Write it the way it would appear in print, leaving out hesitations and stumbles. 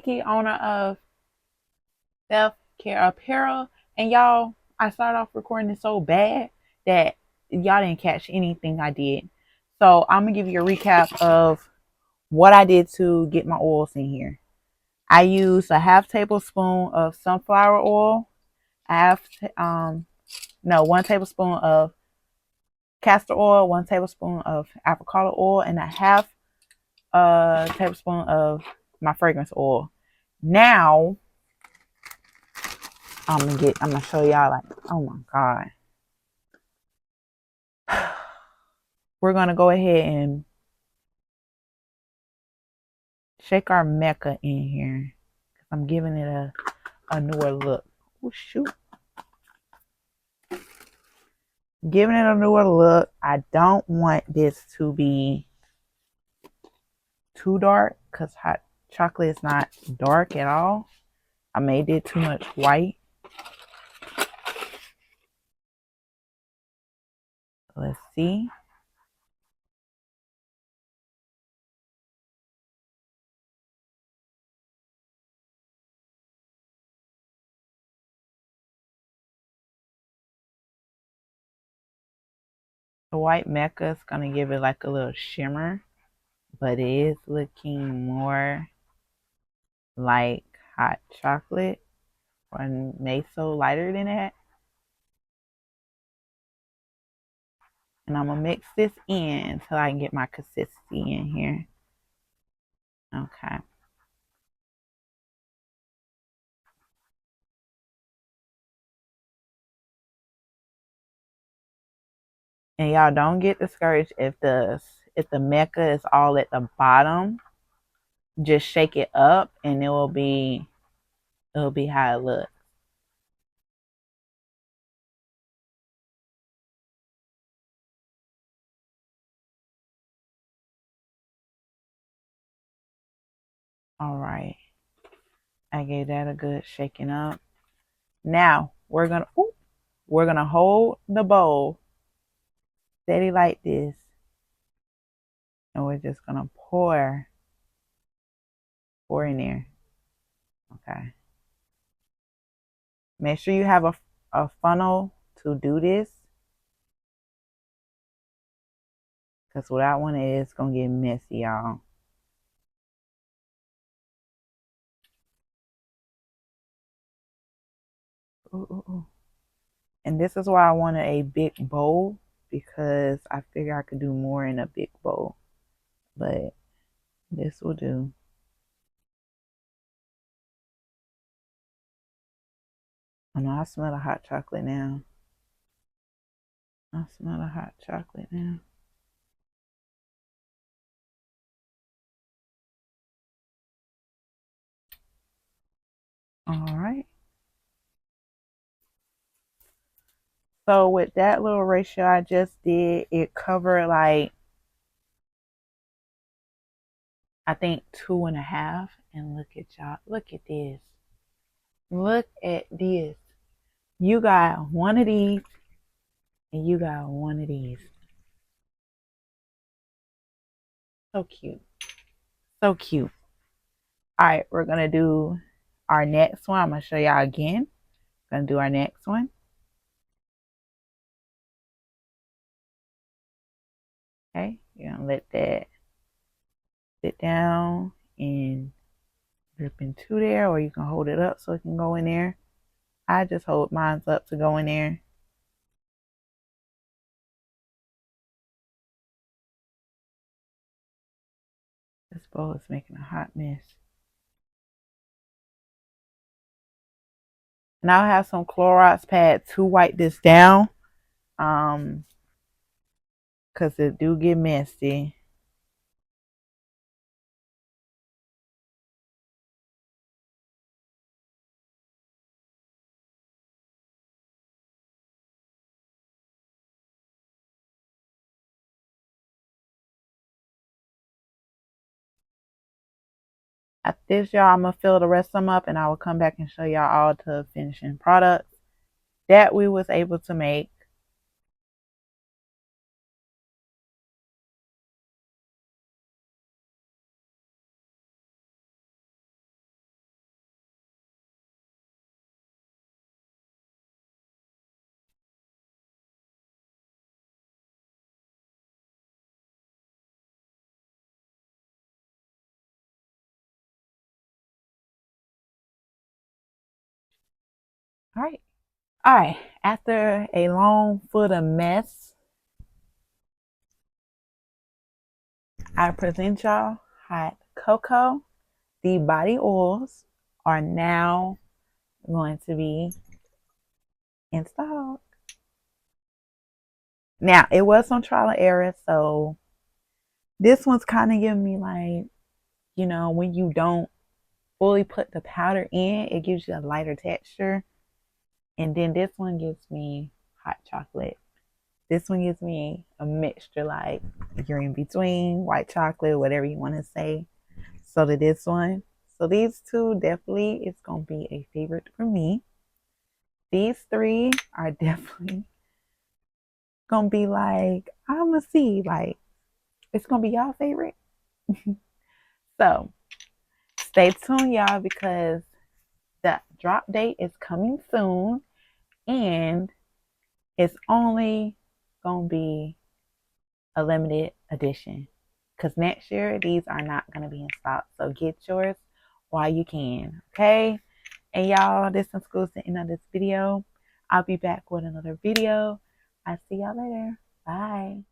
Kiki, owner of Self Care Apparel. And y'all, I started off recording it so bad that y'all didn't catch anything I did. So I'm gonna give you a recap of what I did to get my oils in here. I used a half tablespoon of sunflower oil, half no 1 tablespoon of castor oil, 1 tablespoon of avocado oil, and a half tablespoon of my fragrance oil. Now I'm gonna show y'all, like, oh my god. We're gonna go ahead and shake our mecca in here. I'm giving it a newer look. Oh shoot. Giving it a newer look. I don't want this to be too dark because hot chocolate is not dark at all. I made it too much white. Let's see. The white mecca is going to give it like a little shimmer, but it is looking more like hot chocolate or meso lighter than that. And I'm going to mix this in until I can get my consistency in here. Okay. And y'all don't get discouraged if the mecca is all at the bottom. Just shake it up and it'll be how it looks. All right. I gave that a good shaking up. Now we're gonna hold the bowl steady like this, and we're just gonna pour in there. Okay. Make sure you have a funnel to do this, because without one it's gonna get messy, y'all. Ooh, ooh, ooh. And this is why I wanted a big bowl, because I figure I could do more in a big bowl. But this will do. Oh no, I smell the hot chocolate now. I smell the hot chocolate now. All right. So with that little ratio I just did, it covered like, I think 2.5. And look at y'all. Look at this. Look at this. You got one of these and you got one of these. So cute. So cute. All right, we're going to do our next one. I'm going to show y'all again. Going to do our next one. Okay, you're going to let that sit down and drip into there, or you can hold it up so it can go in there. I just hold mine up to go in there. This bowl is making a hot mess. And I'll have some Clorox pad to wipe this down. Because it do get messy. After this, y'all, I'm going to fill the rest of them up, and I will come back and show y'all all the finishing products that we was able to make. All right. All right. After a long foot of mess, I present y'all hot cocoa. The body oils are now going to be installed. Now, it was some trial and error, so this one's kind of giving me like, when you don't fully put the powder in, it gives you a lighter texture. And then this one gives me hot chocolate. This one gives me a mixture, like you're in between white chocolate, whatever you want to say. So to this one. So these two definitely is going to be a favorite for me. These three are definitely going to be like, I'm going to see, like, it's going to be y'all favorite. So stay tuned, y'all, because the drop date is coming soon. And it's only going to be a limited edition. Because next year, these are not going to be in stock. So get yours while you can. Okay? And y'all, this concludes the end of this video. I'll be back with another video. I'll see y'all later. Bye.